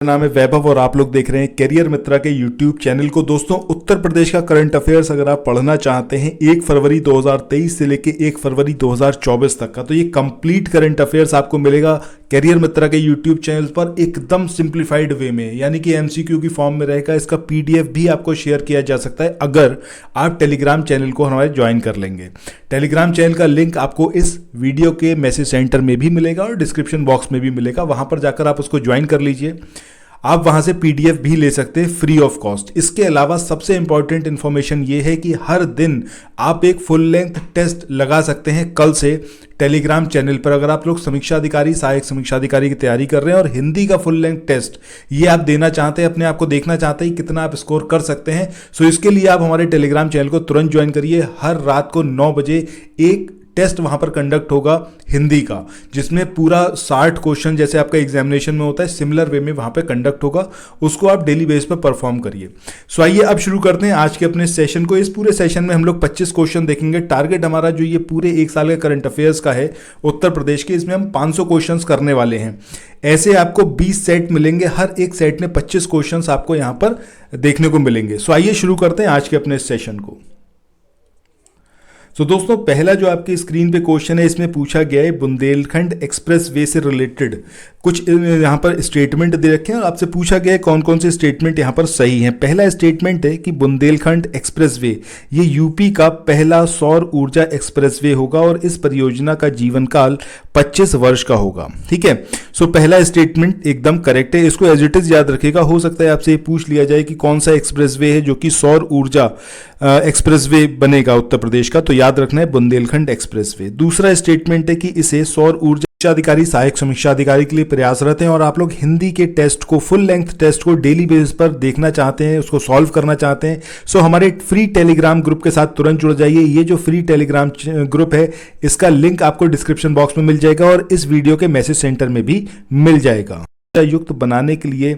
मेरा नाम है वैभव और आप लोग देख रहे हैं करियर मित्रा के यूट्यूब चैनल को। दोस्तों, उत्तर प्रदेश का करंट अफेयर्स अगर आप पढ़ना चाहते हैं 1 फरवरी 2023 से लेके 1 फरवरी 2024 तक का, तो ये कंप्लीट करंट अफेयर्स आपको मिलेगा करियर मित्रा के यूट्यूब चैनल पर एकदम सिंप्लीफाइड वे में, यानी कि एमसीक्यू की फॉर्म में रहेगा। इसका पीडीएफ भी आपको शेयर किया जा सकता है अगर आप टेलीग्राम चैनल को हमारे ज्वाइन कर लेंगे। टेलीग्राम चैनल का लिंक आपको इस वीडियो के मैसेज सेंटर में भी मिलेगा और डिस्क्रिप्शन बॉक्स में भी मिलेगा। वहां पर जाकर आप उसको ज्वाइन कर लीजिए। आप वहां से पीडीएफ भी ले सकते हैं फ्री ऑफ कॉस्ट। इसके अलावा सबसे इंपॉर्टेंट इंफॉर्मेशन ये है कि हर दिन आप एक फुल लेंथ टेस्ट लगा सकते हैं कल से टेलीग्राम चैनल पर। अगर आप लोग समीक्षा अधिकारी, सहायक समीक्षा अधिकारी की तैयारी कर रहे हैं और हिंदी का फुल लेंथ टेस्ट ये आप देना चाहते हैं, अपने आप को देखना चाहते हैं कितना आप स्कोर कर सकते हैं, सो इसके लिए आप हमारे टेलीग्राम चैनल को तुरंत ज्वाइन करिए। हर रात को 9 बजे एक टेस्ट वहां पर कंडक्ट होगा हिंदी का, जिसमें पूरा 60 क्वेश्चन जैसे आपका एग्जामिनेशन में होता है सिमिलर वे में वहां पे कंडक्ट होगा। उसको आप डेली बेस पर परफॉर्म करिए। सो आइए अब शुरू करते हैं आज के अपने सेशन को। इस पूरे सेशन में हम लोग 25 क्वेश्चन देखेंगे। टारगेट हमारा जो ये पूरे 1 साल के करंट अफेयर्स का है उत्तर प्रदेश के, इसमें हम 500 क्वेश्चन करने वाले हैं। ऐसे आपको 20 सेट मिलेंगे, हर एक सेट में 25 क्वेश्चन आपको यहां पर देखने को मिलेंगे। सो आइए शुरू करते हैं आज के अपने सेशन को। तो दोस्तों, पहला जो आपकी स्क्रीन पे क्वेश्चन है, इसमें पूछा गया है बुंदेलखंड एक्सप्रेस वे से रिलेटेड कुछ यहाँ पर स्टेटमेंट दे रखे हैं और आपसे पूछा गया है कौन कौन से स्टेटमेंट यहाँ पर सही हैं। पहला स्टेटमेंट है कि बुंदेलखंड एक्सप्रेस वे ये यूपी का पहला सौर ऊर्जा एक्सप्रेस वे होगा और इस परियोजना का जीवन काल 25 वर्ष का होगा। ठीक है, सो पहला स्टेटमेंट एकदम करेक्ट है। इसको एज इट इज याद रखिएगा। हो सकता है आपसे पूछ लिया जाए कि कौन सा एक्सप्रेस वे है जो कि सौर ऊर्जा एक्सप्रेस वे बनेगा उत्तर प्रदेश का, तो याद रखना है बुंदेलखंड एक्सप्रेस वे। दूसरा स्टेटमेंट है कि इसे सौर ऊर्जा अधिकारी, सहायक समीक्षा अधिकारी के लिए प्रयासरत हैं और आप लोग हिंदी के टेस्ट को, फुल लेंथ टेस्ट को डेली बेसिस पर देखना चाहते हैं, उसको सॉल्व करना चाहते हैं, सो हमारे फ्री टेलीग्राम ग्रुप के साथ तुरंत जुड़ जाइए। ये जो फ्री टेलीग्राम ग्रुप है इसका लिंक आपको डिस्क्रिप्शन बॉक्स में मिल जाएगा और इस वीडियो के मैसेज सेंटर में भी मिल जाएगा। युक्त बनाने के लिए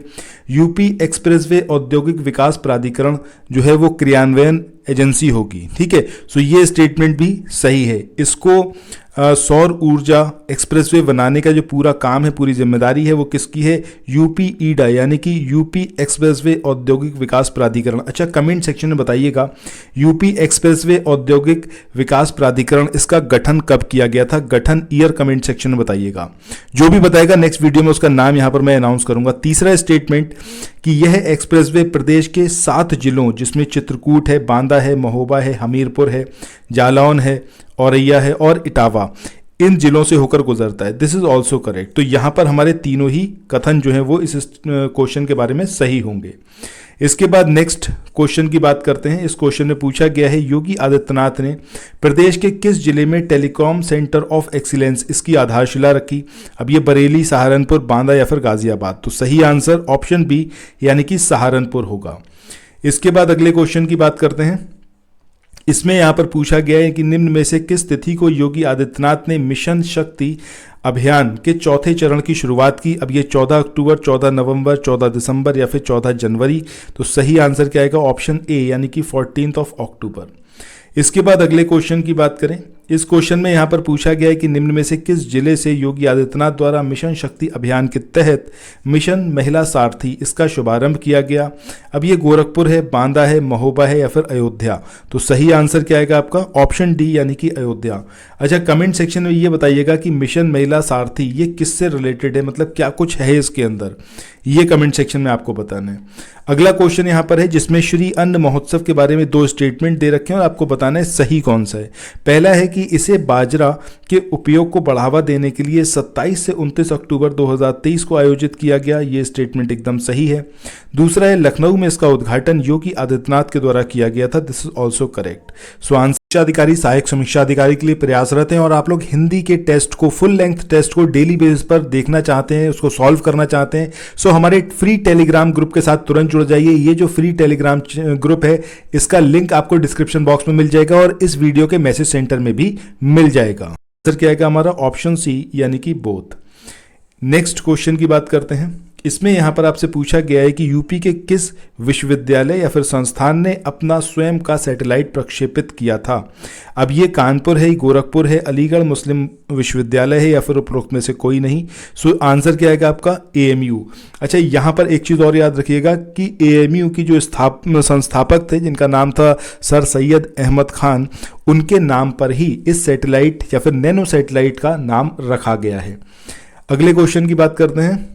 यूपी एक्सप्रेसवे औद्योगिक विकास प्राधिकरण जो है वो क्रियान्वयन एजेंसी होगी। ठीक है, सो ये स्टेटमेंट भी सही है। इसको सौर ऊर्जा एक्सप्रेसवे बनाने का जो पूरा काम है, पूरी जिम्मेदारी है, वो किसकी है? यूपी ईडा यानी कि यूपी एक्सप्रेसवे औद्योगिक विकास प्राधिकरण। अच्छा, कमेंट सेक्शन में बताइएगा यूपी एक्सप्रेसवे औद्योगिक विकास प्राधिकरण इसका गठन कब किया गया था? गठन ईयर कमेंट सेक्शन में बताइएगा। जो भी बताएगा नेक्स्ट वीडियो में उसका नाम यहां पर मैं अनाउंस करूंगा। तीसरा स्टेटमेंट कि यह एक्सप्रेसवे प्रदेश के 7 जिलों जिसमें चित्रकूट है, बांदा है, महोबा है, हमीरपुर है, जालौन है, औरैया है और इटावा, इन जिलों से होकर गुजरता है। This is also correct. तो यहां पर हमारे तीनों ही कथन जो है वो इस क्वेश्चन के बारे में सही होंगे। इसके बाद नेक्स्ट क्वेश्चन की बात करते हैं। इस क्वेश्चन में पूछा गया है योगी आदित्यनाथ ने प्रदेश के किस जिले में टेलीकॉम सेंटर ऑफ एक्सीलेंस इसकी आधारशिला रखी? अब ये बरेली, सहारनपुर, बांदा या फिर गाजियाबाद, तो सही आंसर ऑप्शन बी यानी कि सहारनपुर होगा। इसके बाद अगले क्वेश्चन की बात करते हैं। इसमें यहां पर पूछा गया है कि निम्न में से किस तिथि को योगी आदित्यनाथ ने मिशन शक्ति अभियान के चौथे चरण की शुरुआत की? अब ये 14 अक्टूबर, 14 नवंबर, 14 दिसंबर या फिर 14 जनवरी, तो सही आंसर क्या आएगा? ऑप्शन ए यानी कि 14 अक्टूबर। इसके बाद अगले क्वेश्चन की बात करें। इस क्वेश्चन में यहां पर पूछा गया है कि निम्न में से किस जिले से योगी आदित्यनाथ द्वारा मिशन शक्ति अभियान के तहत मिशन महिला सारथी इसका शुभारंभ किया गया? अब ये गोरखपुर है, बांदा है, महोबा है या फिर अयोध्या, तो सही आंसर क्या आएगा आपका? ऑप्शन डी यानी कि अयोध्या। अच्छा, कमेंट सेक्शन में ये बताइएगा कि मिशन महिला सारथी ये किससे रिलेटेड है, मतलब क्या कुछ है इसके अंदर, ये कमेंट सेक्शन में आपको बताना है। अगला क्वेश्चन यहां पर है जिसमें श्री अन्न महोत्सव के बारे में 2 स्टेटमेंट दे रखे हैं और आपको बताना है सही कौन सा है। पहला है कि इसे बाजरा के उपयोग को बढ़ावा देने के लिए 27 से 29 अक्टूबर 2023 को आयोजित किया गया, ये स्टेटमेंट एकदम सही है। दूसरा है लखनऊ में इसका उद्घाटन योगी आदित्यनाथ के द्वारा किया गया था, this is also correct. So answer अधिकारी, सहायक समीक्षा अधिकारी के लिए प्रयासरत हैं और आप लोग हिंदी के टेस्ट को, फुल लेंथ टेस्ट को डेली बेसिस पर देखना चाहते हैं, उसको सॉल्व करना चाहते हैं, सो हमारे फ्री टेलीग्राम ग्रुप के साथ तुरंत जुड़ जाइए। ये जो फ्री टेलीग्राम ग्रुप है इसका लिंक आपको डिस्क्रिप्शन बॉक्स में मिल जाएगा और इस वीडियो के मैसेज सेंटर में भी मिल जाएगा। आंसर क्या आएगा हमारा? ऑप्शन सी यानी कि बोथ। नेक्स्ट क्वेश्चन की बात करते हैं इसमें यहाँ पर आपसे पूछा गया है कि यूपी के किस विश्वविद्यालय या फिर संस्थान ने अपना स्वयं का सैटेलाइट प्रक्षेपित किया था। अब ये कानपुर है, गोरखपुर है, अलीगढ़ मुस्लिम विश्वविद्यालय है या फिर उपरोक्त में से कोई नहीं। सो आंसर क्या आएगा आपका एएमयू। अच्छा, यहाँ पर एक चीज़ और याद रखिएगा कि एएमयू की जो संस्थापक थे जिनका नाम था सर सैयद अहमद खान, उनके नाम पर ही इस सैटेलाइट या फिर नैनो सैटेलाइट का नाम रखा गया है। अगले क्वेश्चन की बात करते हैं।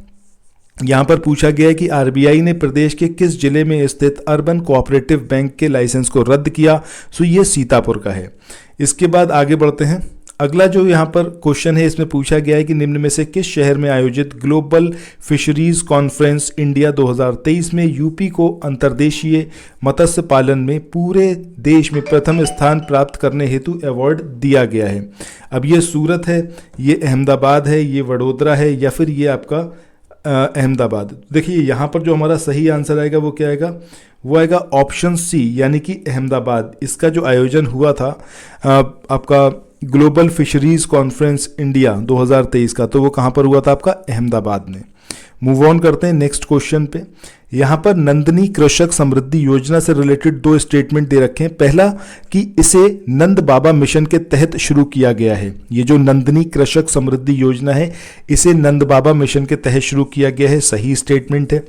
यहाँ पर पूछा गया है कि आरबीआई ने प्रदेश के किस जिले में स्थित अर्बन कोऑपरेटिव बैंक के लाइसेंस को रद्द किया। सो ये सीतापुर का है। इसके बाद आगे बढ़ते हैं। अगला जो यहाँ पर क्वेश्चन है, इसमें पूछा गया है कि निम्न में से किस शहर में आयोजित ग्लोबल फिशरीज कॉन्फ्रेंस इंडिया 2023 में यूपी को अंतर्देशीय मत्स्य पालन में पूरे देश में प्रथम स्थान प्राप्त करने हेतु अवार्ड दिया गया है। अब ये सूरत है, ये अहमदाबाद है, ये वडोदरा है या फिर ये आपका अहमदाबाद। देखिए यहाँ पर जो हमारा सही आंसर आएगा वो क्या आएगा, वो आएगा ऑप्शन सी यानी कि अहमदाबाद। इसका जो आयोजन हुआ था आपका ग्लोबल फिशरीज कॉन्फ्रेंस इंडिया 2023 का, तो वो कहाँ पर हुआ था आपका अहमदाबाद में। मूव ऑन करते हैं नेक्स्ट क्वेश्चन पे। यहाँ पर नंदनी कृषक समृद्धि योजना से रिलेटेड दो स्टेटमेंट दे रखे हैं। पहला कि इसे नंद बाबा मिशन के तहत शुरू किया गया है। ये जो नंदनी कृषक समृद्धि योजना है इसे नंद बाबा मिशन के तहत शुरू किया गया है, सही स्टेटमेंट है।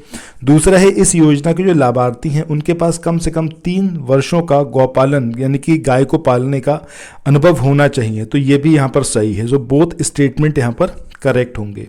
दूसरा है इस योजना के जो लाभार्थी हैं उनके पास कम से कम 3 वर्षों का गौपालन यानी कि गाय को पालने का अनुभव होना चाहिए, तो ये भी यहाँ पर सही है। जो बोथ स्टेटमेंट यहाँ पर करेक्ट होंगे।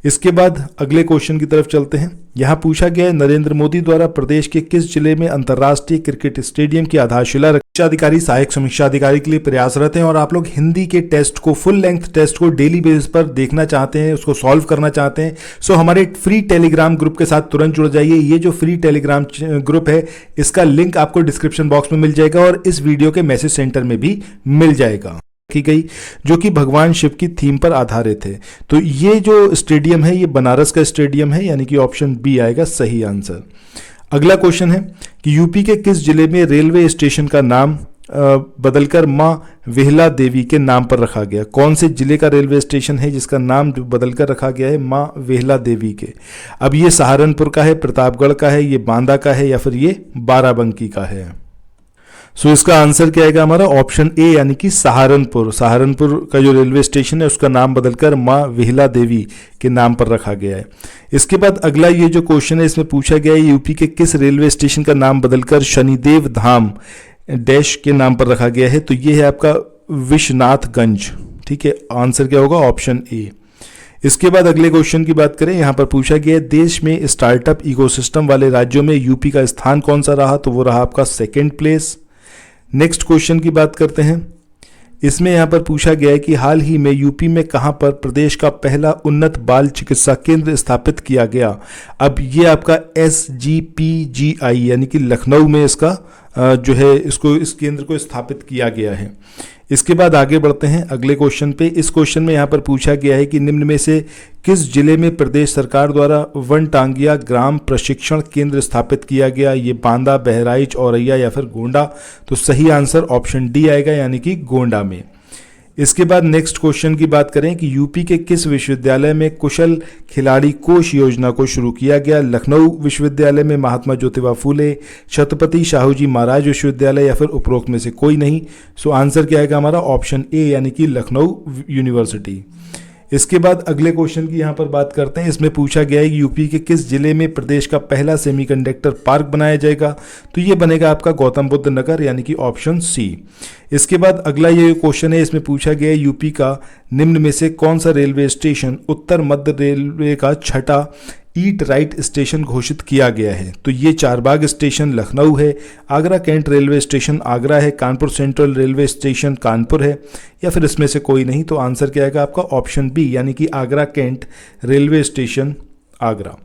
इसके बाद अगले क्वेश्चन की तरफ चलते हैं। यहाँ पूछा गया है नरेंद्र मोदी द्वारा प्रदेश के किस जिले में अंतर्राष्ट्रीय क्रिकेट स्टेडियम की आधारशिला रक्षा अधिकारी सहायक समीक्षा अधिकारी के लिए प्रयासरत हैं और आप लोग हिंदी के टेस्ट को, फुल लेंथ टेस्ट को डेली बेसिस पर देखना चाहते हैं, उसको सॉल्व करना चाहते हैं, सो हमारे फ्री टेलीग्राम ग्रुप के साथ तुरंत जुड़ जाइए। ये जो फ्री टेलीग्राम ग्रुप है इसका लिंक आपको डिस्क्रिप्शन बॉक्स में मिल जाएगा और इस वीडियो के मैसेज सेंटर में भी मिल जाएगा की गई, जो कि भगवान शिव की थीम पर आधारित है। तो ये जो स्टेडियम है ये बनारस का स्टेडियम है यानी कि ऑप्शन बी आएगा सही आंसर। अगला क्वेश्चन है कि यूपी के किस जिले में रेलवे स्टेशन का नाम बदलकर मां विहला देवी के नाम पर रखा गया। कौन से जिले का रेलवे स्टेशन है जिसका नाम बदलकर रखा गया है मां विहला देवी के। अब ये सहारनपुर का है, प्रतापगढ़ का है, ये बांदा का है या फिर ये बाराबंकी का है। सो इसका आंसर क्या आएगा हमारा ऑप्शन ए यानी कि सहारनपुर। सहारनपुर का जो रेलवे स्टेशन है उसका नाम बदलकर मां विहला देवी के नाम पर रखा गया है। इसके बाद अगला ये जो क्वेश्चन है इसमें पूछा गया है यूपी के किस रेलवे स्टेशन का नाम बदलकर शनिदेव धाम डैश के नाम पर रखा गया है। तो ये है आपका विश्वनाथगंज। ठीक है, आंसर क्या होगा ऑप्शन ए। इसके बाद अगले क्वेश्चन की बात करें। यहाँ पर पूछा गया है देश में स्टार्टअप इकोसिस्टम वाले राज्यों में यूपी का स्थान कौन सा रहा। तो वो रहा आपका 2nd प्लेस। नेक्स्ट क्वेश्चन की बात करते हैं। इसमें यहाँ पर पूछा गया है कि हाल ही में यूपी में कहाँ पर प्रदेश का पहला उन्नत बाल चिकित्सा केंद्र स्थापित किया गया। अब ये आपका SGPGI यानी कि लखनऊ में इसका जो है इस केंद्र को स्थापित किया गया है। इसके बाद आगे बढ़ते हैं अगले क्वेश्चन पे। इस क्वेश्चन में यहाँ पर पूछा गया है कि निम्न में से किस जिले में प्रदेश सरकार द्वारा वन टांगिया ग्राम प्रशिक्षण केंद्र स्थापित किया गया। ये बांदा, बहराइच, औरैया या फिर गोंडा। तो सही आंसर ऑप्शन डी आएगा यानी कि गोंडा में। इसके बाद नेक्स्ट क्वेश्चन की बात करें कि यूपी के किस विश्वविद्यालय में कुशल खिलाड़ी कोष योजना को शुरू किया गया। लखनऊ विश्वविद्यालय में, महात्मा ज्योतिबा फूले, छत्रपति शाहूजी महाराज विश्वविद्यालय या फिर उपरोक्त में से कोई नहीं। सो आंसर क्या आएगा हमारा ऑप्शन ए यानी कि लखनऊ यूनिवर्सिटी। इसके बाद अगले क्वेश्चन की यहाँ पर बात करते हैं। इसमें पूछा गया है कि यूपी के किस जिले में प्रदेश का पहला सेमीकंडक्टर पार्क बनाया जाएगा। तो ये बनेगा आपका गौतम बुद्ध नगर यानी कि ऑप्शन सी। इसके बाद अगला ये क्वेश्चन है। इसमें पूछा गया है यूपी का निम्न में से कौन सा रेलवे स्टेशन उत्तर मध्य रेलवे का छठा ईट राइट स्टेशन घोषित किया गया है। तो ये चारबाग स्टेशन लखनऊ है, Agra cantt railway station Agra है, Kanpur central railway station Kanpur है या फिर इसमें से कोई नहीं। तो आंसर क्या आएगा आपका ऑप्शन बी यानी कि Agra cantt railway station Agra.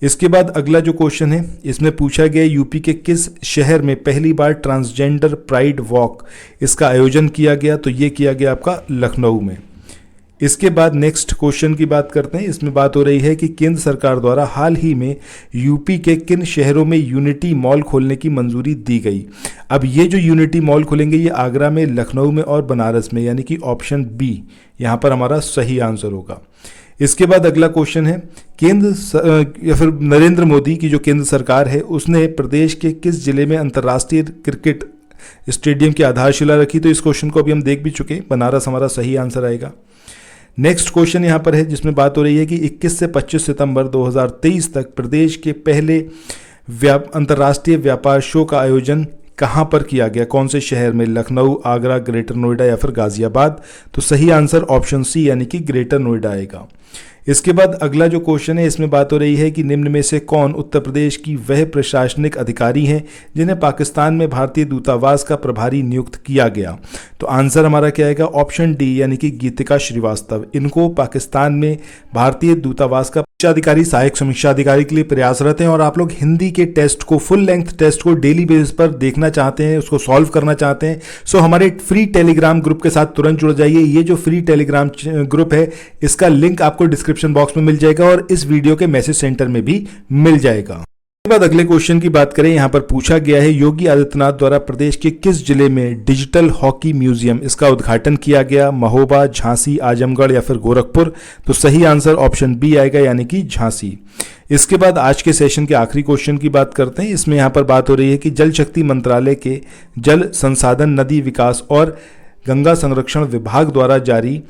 इसके बाद अगला जो क्वेश्चन है इसमें पूछा गया यूपी के किस शहर में पहली बार ट्रांसजेंडर प्राइड वॉक इसका आयोजन किया गया। तो ये किया गया आपका लखनऊ में। इसके बाद नेक्स्ट क्वेश्चन की बात करते हैं। इसमें बात हो रही है कि केंद्र सरकार द्वारा हाल ही में यूपी के किन शहरों में यूनिटी मॉल खोलने की मंजूरी दी गई। अब ये जो यूनिटी मॉल खोलेंगे ये आगरा में, लखनऊ में और बनारस में यानी कि ऑप्शन बी यहाँ पर हमारा सही आंसर होगा। इसके बाद अगला क्वेश्चन है या फिर नरेंद्र मोदी की जो केंद्र सरकार है उसने प्रदेश के किस जिले में अंतर्राष्ट्रीय क्रिकेट स्टेडियम की आधारशिला रखी। तो इस क्वेश्चन को अभी हम देख भी चुके, बनारस हमारा सही आंसर आएगा। नेक्स्ट क्वेश्चन यहाँ पर है जिसमें बात हो रही है कि 21 से 25 सितंबर 2023 तक प्रदेश के पहले अंतर्राष्ट्रीय व्यापार शो का आयोजन कहाँ पर किया गया, कौन से शहर में, लखनऊ, आगरा, ग्रेटर नोएडा या फिर गाजियाबाद। तो सही आंसर ऑप्शन सी यानी कि ग्रेटर नोएडा आएगा। इसके बाद अगला जो क्वेश्चन है इसमें बात हो रही है कि निम्न में से कौन उत्तर प्रदेश की वह प्रशासनिक अधिकारी हैं जिन्हें पाकिस्तान में भारतीय दूतावास का प्रभारी नियुक्त किया गया। तो आंसर हमारा क्या आएगा, ऑप्शन डी यानी कि गीतिका श्रीवास्तव। इनको पाकिस्तान में भारतीय दूतावास का समीक्षा अधिकारी, सहायक समीक्षा अधिकारी के लिए प्रयासरत हैं। और आप लोग हिंदी के टेस्ट को, फुल लेंथ टेस्ट को डेली बेसिस पर देखना चाहते हैं, उसको सॉल्व करना चाहते हैं, सो हमारे फ्री टेलीग्राम ग्रुप के साथ तुरंत जुड़ जाइए। ये जो फ्री टेलीग्राम ग्रुप है इसका लिंक आपको डिस्क्रिप्शन बॉक्स में मिल जाएगा और इस वीडियो के मैसेज सेंटर में भी मिल जाएगा। इसके बाद अगले क्वेश्चन की बात करें, यहां पर पूछा गया है योगी आदित्यनाथ द्वारा प्रदेश के किस जिले में डिजिटल हॉकी म्यूजियम इसका उद्घाटन किया गया, महोबा, झांसी, आजमगढ़ या फिर गोरखपुर। तो सही आंसर ऑप्शन बी आएगा यानी कि झांसी। इसके बाद आज के सेशन के आखिरी क्वेश्चन की बात करते हैं। इसमें यहां पर बात हो रही है कि जल शक्ति मंत्रालय के जल संसाधन, नदी विकास और गंगा संरक्षण विभाग द्वारा जारी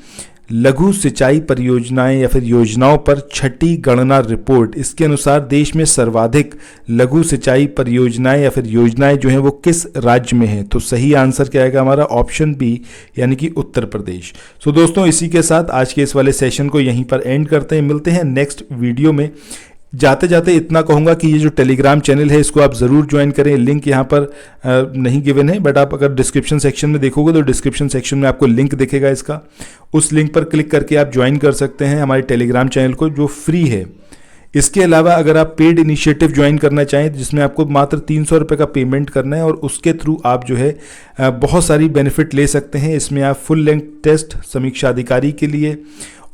लघु सिंचाई परियोजनाएं या फिर योजनाओं पर छठी गणना रिपोर्ट, इसके अनुसार देश में सर्वाधिक लघु सिंचाई परियोजनाएं या फिर योजनाएं जो हैं वो किस राज्य में हैं। तो सही आंसर क्या आएगा हमारा, ऑप्शन बी यानी कि उत्तर प्रदेश। सो दोस्तों इसी के साथ आज के इस वाले सेशन को यहीं पर एंड करते हैं। मिलते हैं नेक्स्ट वीडियो में। जाते जाते इतना कहूँगा कि ये जो टेलीग्राम चैनल है इसको आप ज़रूर ज्वाइन करें। लिंक यहाँ पर नहीं गिवन है, बट आप अगर डिस्क्रिप्शन सेक्शन में देखोगे तो डिस्क्रिप्शन सेक्शन में आपको लिंक दिखेगा इसका, उस लिंक पर क्लिक करके आप ज्वाइन कर सकते हैं हमारे टेलीग्राम चैनल को जो फ्री है। इसके अलावा अगर आप पेड इनिशिएटिव ज्वाइन करना चाहें जिसमें आपको मात्र 300 रुपये का पेमेंट करना है और उसके थ्रू आप जो है बहुत सारी बेनिफिट ले सकते हैं। इसमें आप फुल लेंथ टेस्ट समीक्षा अधिकारी के लिए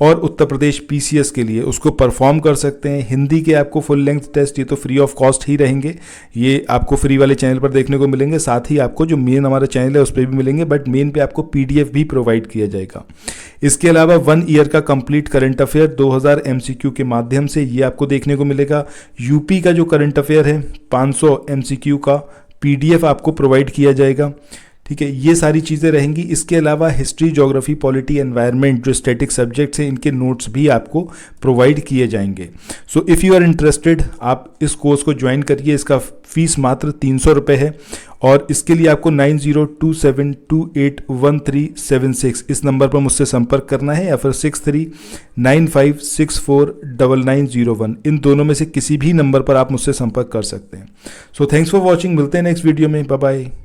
और उत्तर प्रदेश पीसीएस के लिए उसको परफॉर्म कर सकते हैं। हिंदी के आपको फुल लेंथ टेस्ट ये तो फ्री ऑफ कॉस्ट ही रहेंगे, ये आपको फ्री वाले चैनल पर देखने को मिलेंगे। साथ ही आपको जो मेन हमारा चैनल है उस पर भी मिलेंगे, बट मेन पे आपको पीडीएफ भी प्रोवाइड किया जाएगा। इसके अलावा 1 ईयर का कंप्लीट करंट अफेयर 2000 एमसीक्यू के माध्यम से ये आपको देखने को मिलेगा। यूपी का जो करंट अफेयर है 500 एमसीक्यू का पीडीएफ आपको प्रोवाइड किया जाएगा। ठीक है, ये सारी चीज़ें रहेंगी। इसके अलावा हिस्ट्री, ज्योग्राफी, पॉलिटी, एनवायरनमेंट जो स्टैटिक सब्जेक्ट्स हैं इनके नोट्स भी आपको प्रोवाइड किए जाएंगे। So if you are interested आप इस कोर्स को ज्वाइन करिए। इसका फीस मात्र 300 रुपये है और इसके लिए आपको 9027281376 इस नंबर पर मुझसे संपर्क करना है या फिर 6395649901 इन दोनों में से किसी भी नंबर पर आप मुझसे संपर्क कर सकते हैं। सो थैंक्स फॉर वॉचिंग, मिलते हैं नेक्स्ट वीडियो में, बाय बाय।